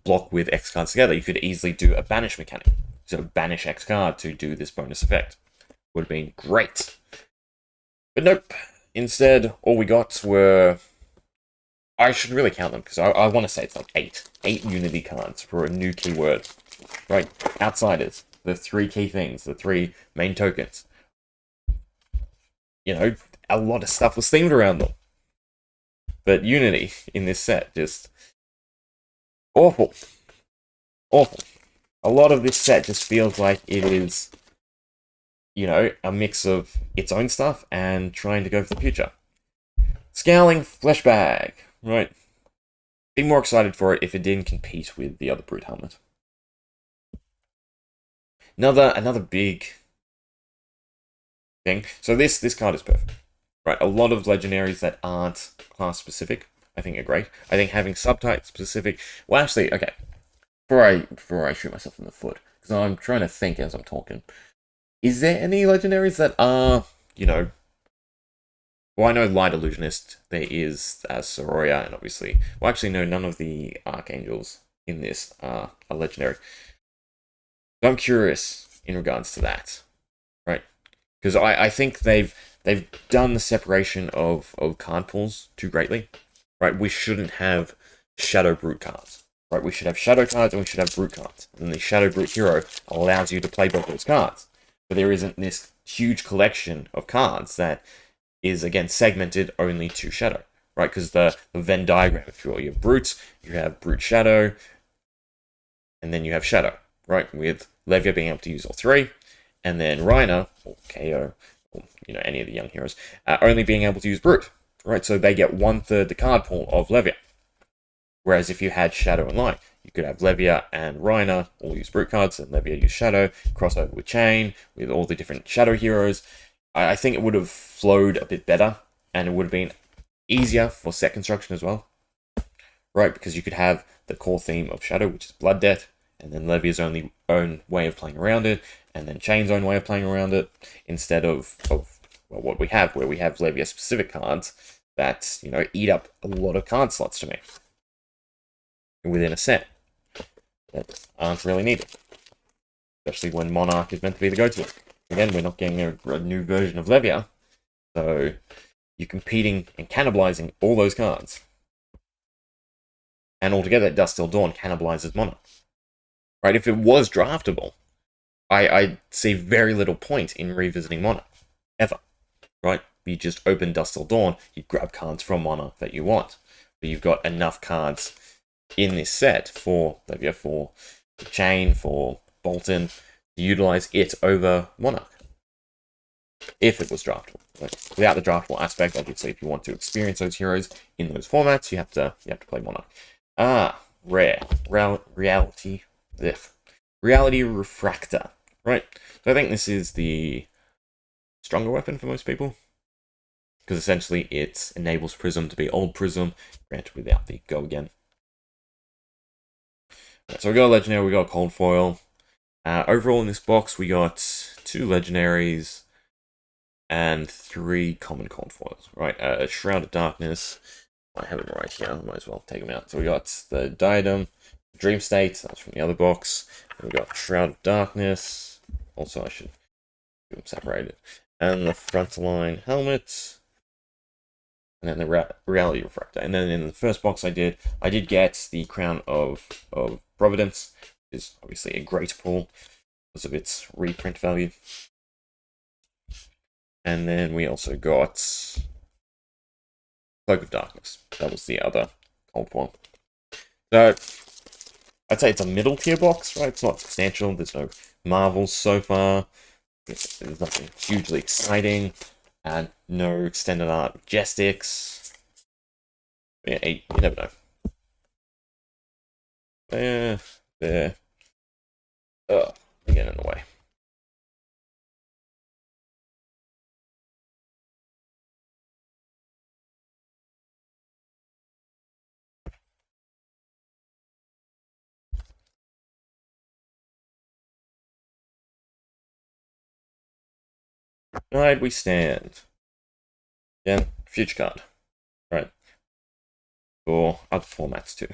block with X cards together, you could easily do a banish mechanic. So banish X card to do this bonus effect. Would have been great. But nope. Instead, all we got were... I should really count them, because I want to say it's like 8. 8 Unity cards for a new keyword. Right, Outsiders. The 3 key things, the 3 main tokens. You know, a lot of stuff was themed around them. But Unity in this set, just... awful. Awful. A lot of this set just feels like it is, you know, a mix of its own stuff and trying to go for the future. Scowling Fleshbag. Right. Be more excited for it if it didn't compete with the other Brute Helmet. Another big thing. So this card is perfect. Right, a lot of legendaries that aren't class specific, I think are great. I think having subtype specific... Well, actually, okay. Before I shoot myself in the foot, because I'm trying to think as I'm talking. Is there any legendaries that are, you know... Well, I know Light Illusionist, there is Soroya, and obviously... Well, actually, no, none of the Archangels in this are legendary. So I'm curious in regards to that, right? Because I think they've done the separation of card pools too greatly, right? We shouldn't have Shadow Brute cards, right? We should have Shadow cards and we should have Brute cards. And the Shadow Brute hero allows you to play both those cards. But there isn't this huge collection of cards that is, again, segmented only to Shadow, right? Because the Venn diagram, if you will, you have Brutes, you have Brute Shadow, and then you have Shadow, right? With Levia being able to use all 3, and then Reiner, or KO, or, you know, any of the young heroes, only being able to use Brute, right? So they get 1/3 the card pool of Levia. Whereas if you had Shadow and Light, you could have Levia and Reiner all use Brute cards, and Levia use Shadow, crossover with Chain, with all the different Shadow heroes. I think it would have flowed a bit better, and it would have been easier for set construction as well, right? Because you could have the core theme of Shadow, which is Blood Debt, and then Levia's own way of playing around it, and then Chain's own way of playing around it, instead of well, what we have, where we have Levia-specific cards that, you know, eat up a lot of card slots to me within a set that aren't really needed. Especially when Monarch is meant to be the go-to. Again, we're not getting a new version of Levia, so you're competing and cannibalizing all those cards. And altogether, Dusk Till Dawn cannibalizes Monarch. Right, if it was draftable, I see very little point in revisiting Monarch. Ever. Right? You just open Dusk Till Dawn, you grab cards from Monarch that you want. But you've got enough cards in this set for Levia, for Chain, for Bolton, to utilize it over Monarch. If it was draftable. Like, without the draftable aspect, obviously, if you want to experience those heroes in those formats, you have to play Monarch. Rare. Reality Refractor. Right. So I think this is the stronger weapon for most people. Because essentially it enables Prism to be old Prism, granted without the go again. Right, so we got a legendary, we got a cold foil. Overall in this box we got 2 legendaries and 3 common cold foils. Right, Shroud of Darkness. I have it right here, I might as well take them out. So we got the Diadem, Dream State, that's from the other box. We got Shroud of Darkness. Also, I should do them separated. And the Frontline Helmet. And then the Reality Refractor. And then in the first box I did get the Crown of Providence, which is obviously a great pull because of its reprint value. And then we also got Cloak of Darkness. That was the other cold one. So I'd say it's a middle tier box, right? It's not substantial. There's no marvels so far. There's nothing hugely exciting. And no extended art majestics. Yeah, you never know. There. Oh, they're getting in the way. Right, we stand. Yeah, future card. Right. For other formats too.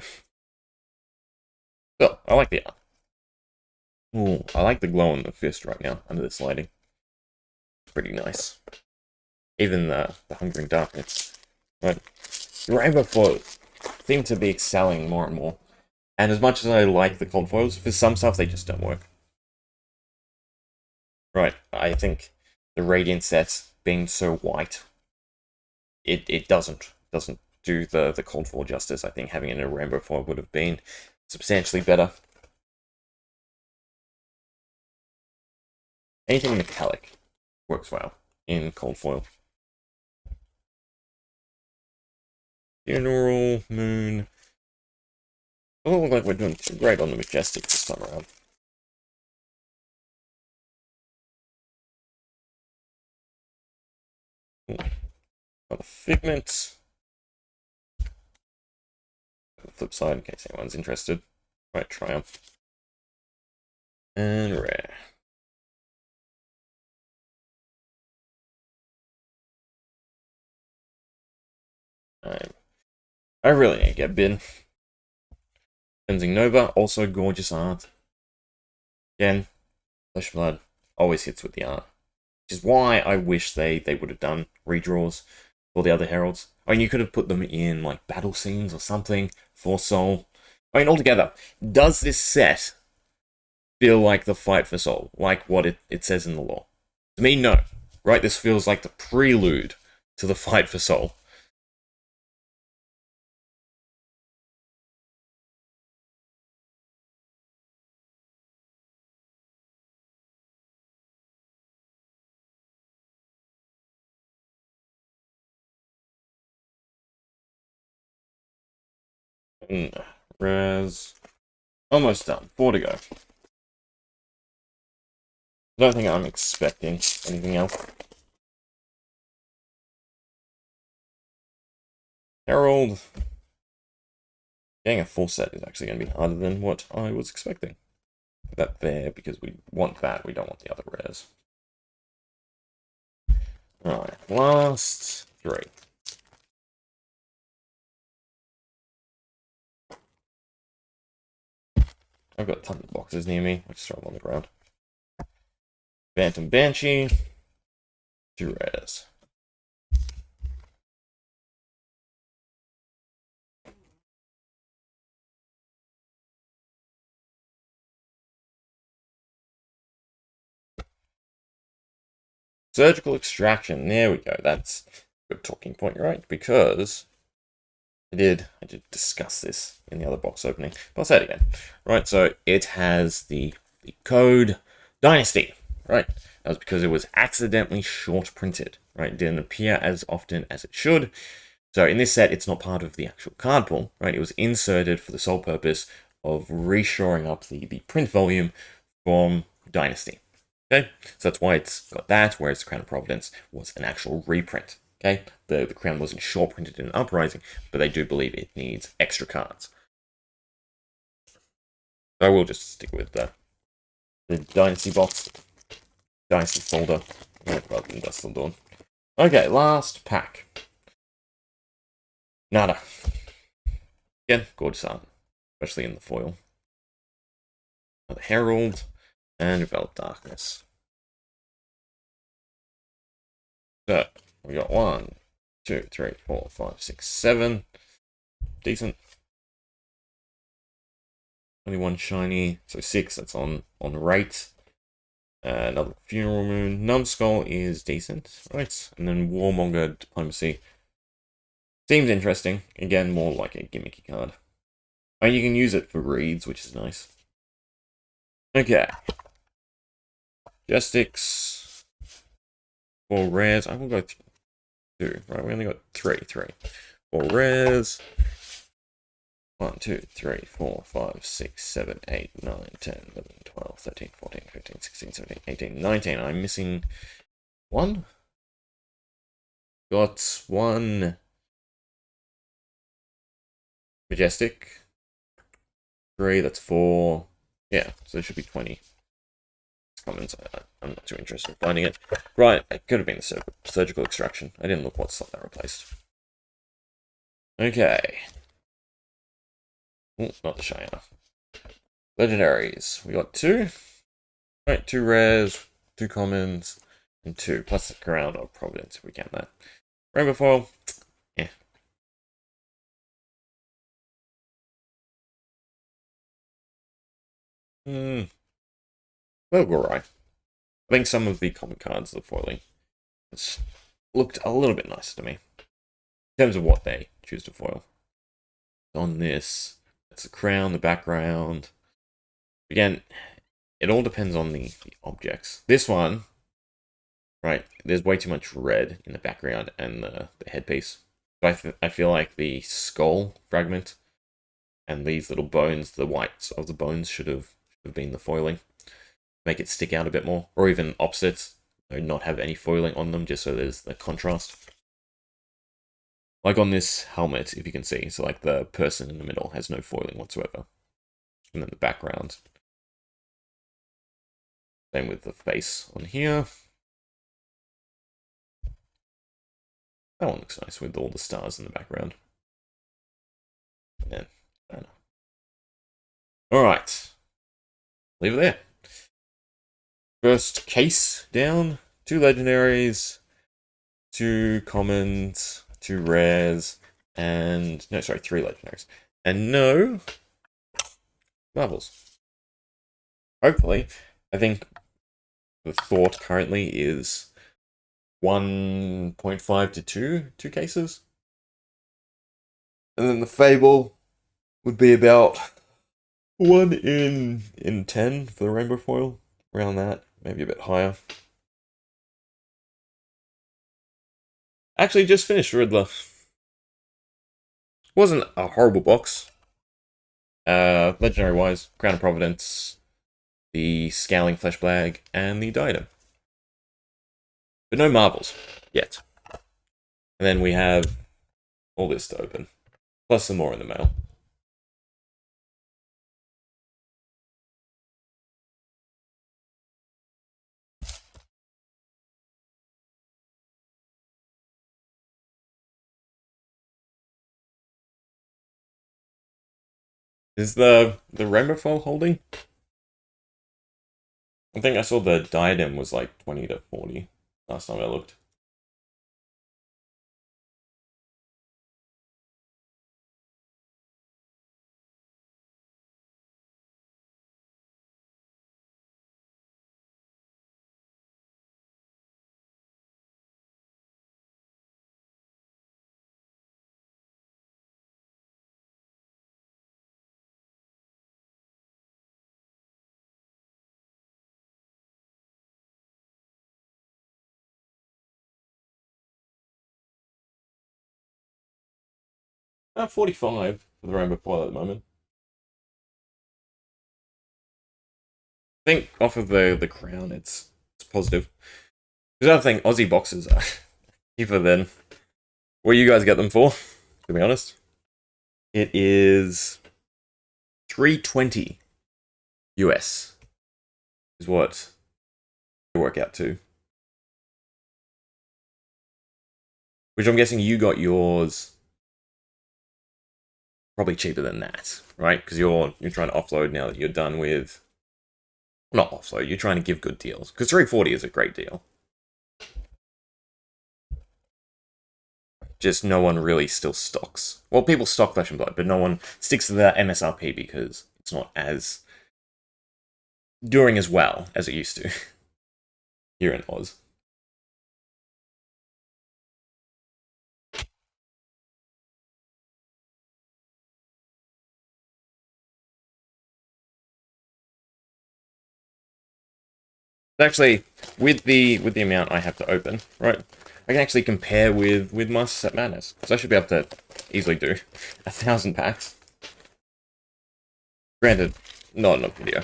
Well, I like the art. Ooh, I like the glow on the fist right now, under this lighting. Pretty nice. Even the Hungering Darkness. Right. The rainbow foils seem to be excelling more and more. And as much as I like the cold foils, for some stuff they just don't work. Right, I think the Radiant set being so white, it doesn't do the cold foil justice. I think having it in a rainbow foil would have been substantially better. Anything metallic works well in cold foil. Funeral, Moon. Doesn't look like we're doing too great on the Majestic this time around. Another Figment. On the flip side, in case anyone's interested. Right, Triumph. And Rare. I really need to get Bin. Cleansing Nova, also gorgeous art. Again, Flesh Blood always hits with the art. Which is why I wish they would have done redraws for the other heralds. I mean, you could have put them in like battle scenes or something for Soul. I mean, altogether, does this set feel like the fight for Soul, like what it says in the lore? To me, no. Right, this feels like the prelude to the fight for Soul. Res. Almost done. 4 to go. I don't think I'm expecting anything else. Herald. Getting a full set is actually going to be harder than what I was expecting. Put that there because we want that, we don't want the other rares. Alright, last 3. I've got tons of boxes near me, I'll just throw them on the ground. Phantom Banshee. 2 rares. Surgical Extraction, there we go, that's a good talking point, right? Because I did discuss this in the other box opening, but I'll say it again. Right, so it has the code Dynasty, right? That was because it was accidentally short printed, right? It didn't appear as often as it should. So in this set, it's not part of the actual card pool, right? It was inserted for the sole purpose of reshoring up the print volume from Dynasty. Okay, so that's why it's got that, whereas the Crown of Providence was an actual reprint. Okay, the Crown wasn't short printed in Uprising, but they do believe it needs extra cards. So I will just stick with the Dynasty box, Dynasty folder, rather than Dusk Till Dawn. Okay, last pack. Nada. Again, gorgeous art, especially in the foil. Another Herald, and Enveloped Darkness. So, we got 1, 2, 3, 4, 5, 6, 7. Decent. Only 1 shiny, so 6, that's on rate. Another Funeral Moon. Numbskull is decent, right? And then Warmonger Diplomacy. Seems interesting. Again, more like a gimmicky card. I mean, you can use it for reads, which is nice. Okay. Majestics. 4 rares. I will go 2. Right, we only got 3. 4 rares. 1, 2, 3, 4, 5, 6, 7, 8, 9, 10, 11, 12, 13, 14, 15, 16, 17, 18, 19. I'm missing 1. Got 1 Majestic. 3, that's 4. Yeah, so it should be 20. Comments. I'm not too interested in finding it. Right, it could have been the Surgical Extraction. I didn't look what slot that replaced. Okay. Ooh, not the Cheyenne. Legendaries. We got 2. Right, 2 rares, 2 commons, and 2. Plus the Crown of Providence if we count that. Rainbow foil. Yeah. They'll go right. I think some of the common cards, the foiling, it's looked a little bit nicer to me. In terms of what they choose to foil. On this, it's the crown, the background. Again, it all depends on the objects. This one, right, there's way too much red in the background and the headpiece. So I feel like the skull fragment and these little bones, the whites of the bones should have been the foiling. Make it stick out a bit more. Or even opposites, not have any foiling on them, just so there's the contrast. Like on this helmet, if you can see, so like the person in the middle has no foiling whatsoever. And then the background. Same with the face on here. That one looks nice with all the stars in the background. Yeah, I don't know. Alright. Leave it there. First case down. 2 legendaries, 2 commons, 2 rares, and... No, sorry, 3 legendaries. And no... marvels. Hopefully. I think the thought currently is 1.5 to 2 cases. And then the Fable would be about 1 in 10 for the rainbow foil. Around that, maybe a bit higher. Actually, just finished Riddler. Wasn't a horrible box. Legendary wise, Crown of Providence, the Scowling Flesh Blag, and the Diadem. But no marvels yet. And then we have all this to open, plus some more in the mail. Is the rainbow foil holding? I think I saw the Diadem was like 20 to 40 last time I looked. About 45 for the rainbow foil at the moment. I think off of the crown, it's positive. The other thing, Aussie boxes are cheaper than what you guys get them for, to be honest. It is $3.20 US is what it work out to. Which I'm guessing you got yours probably cheaper than that, right? Because you're trying to offload now that you're done with... Not offload, you're trying to give good deals. Because $3.40 is a great deal. Just no one really still stocks. Well, people stock Flesh and Blood, but no one sticks to that MSRP because it's not as... doing as well as it used to here in Oz. Actually, with the amount I have to open, right, I can actually compare with Master Set Madness. So I should be able to easily do 1,000 packs. Granted, not in a video.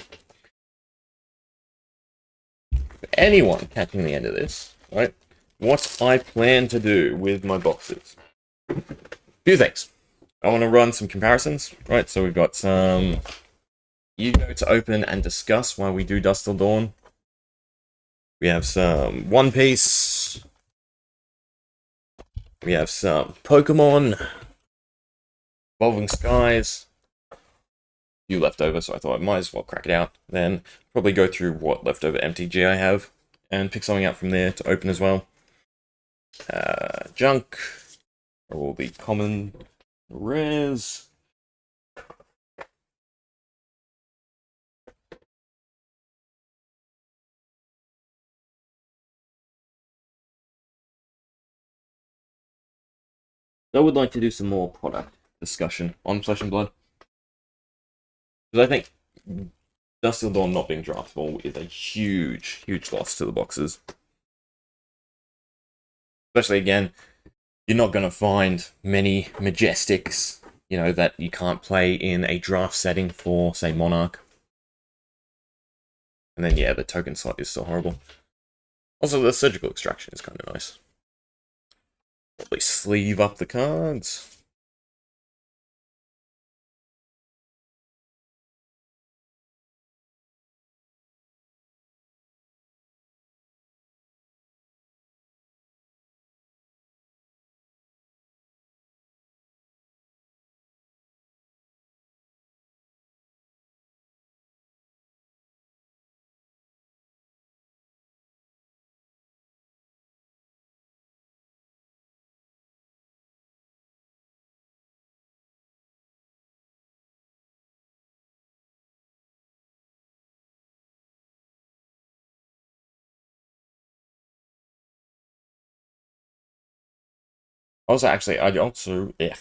For anyone catching the end of this, right, what I plan to do with my boxes. Few things. I want to run some comparisons, right, so we've got some Yu-Gi-Oh! To open and discuss while we do Dusk Till Dawn. We have some One Piece. We have some Pokemon. Evolving Skies. few left over, so I thought I might as well crack it out. Then probably go through what leftover MTG I have and pick something out from there to open as well. Junk, all the common rares. I would like to do some more product discussion on Flesh and Blood. Because I think Dusk Till Dawn not being draftable is a huge, huge loss to the boxes. Especially, again, you're not going to find many Majestics, you know, that you can't play in a draft setting for, say, Monarch. And then, yeah, the token slot is still horrible. Also, the Surgical Extraction is kind of nice. Probably sleeve up the cards. Also, actually, I also, yeah.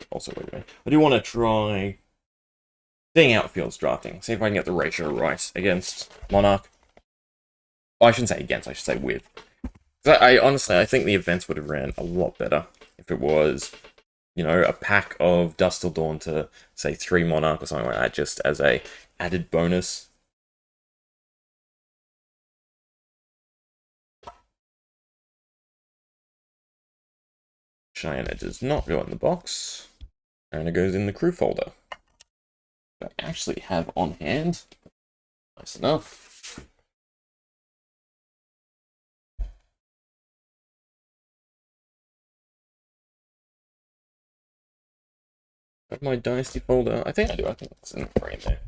Also, wait a minute. I do want to try seeing outfields drafting. See if I can get the ratio right against Monarch. Oh, I shouldn't say against, I should say with. I honestly, I think the events would have ran a lot better if it was, you know, a pack of Dusk Till Dawn to, say, 3 Monarch or something like that, just as a added bonus. Cheyenne does not go in the box, and it goes in the crew folder. I actually have on hand. Nice enough. Got my Dynasty folder. I think I do. I think it's in the frame there.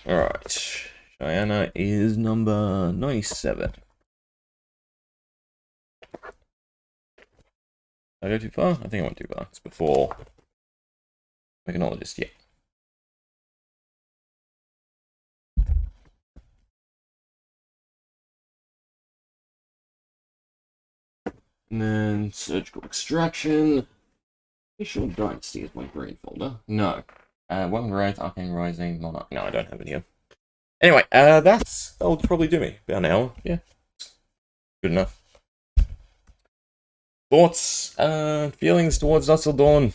Alright. Cheyenne is number 97. Did I go too far? I think I went too far. It's before Mechanologist, yeah. And then Surgical Extraction. Facial Dynasty is my green folder. No. One Wraith, Arcane Rising, Monarch. No, I don't have any here. Anyway, that'll probably do me. About an hour, yeah. Good enough. Thoughts, feelings towards Dusk Till Dawn?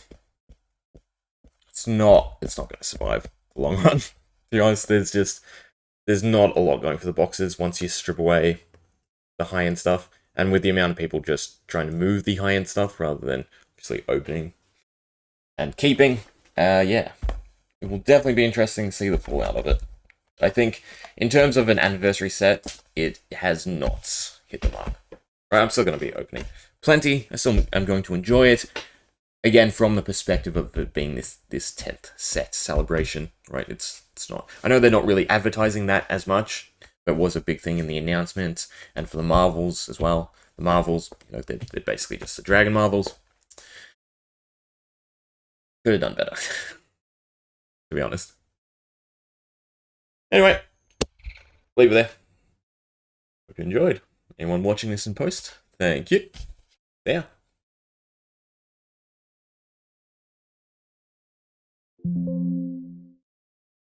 It's not going to survive the long run. To be honest, there's not a lot going for the boxes once you strip away the high-end stuff. And with the amount of people just trying to move the high-end stuff rather than obviously opening and keeping, yeah. It will definitely be interesting to see the fallout of it. I think, in terms of an anniversary set, it has not hit the mark. Right, I'm still going to be opening plenty. I still am going to enjoy it. Again, from the perspective of it being this 10th set celebration, right? It's not. I know they're not really advertising that as much, but it was a big thing in the announcement, and for the Marvels as well. The Marvels, you know, they're basically just the Dragon Marvels. Could have done better, to be honest. Anyway, leave it there. Hope you enjoyed. Anyone watching this in post, thank you. Yeah.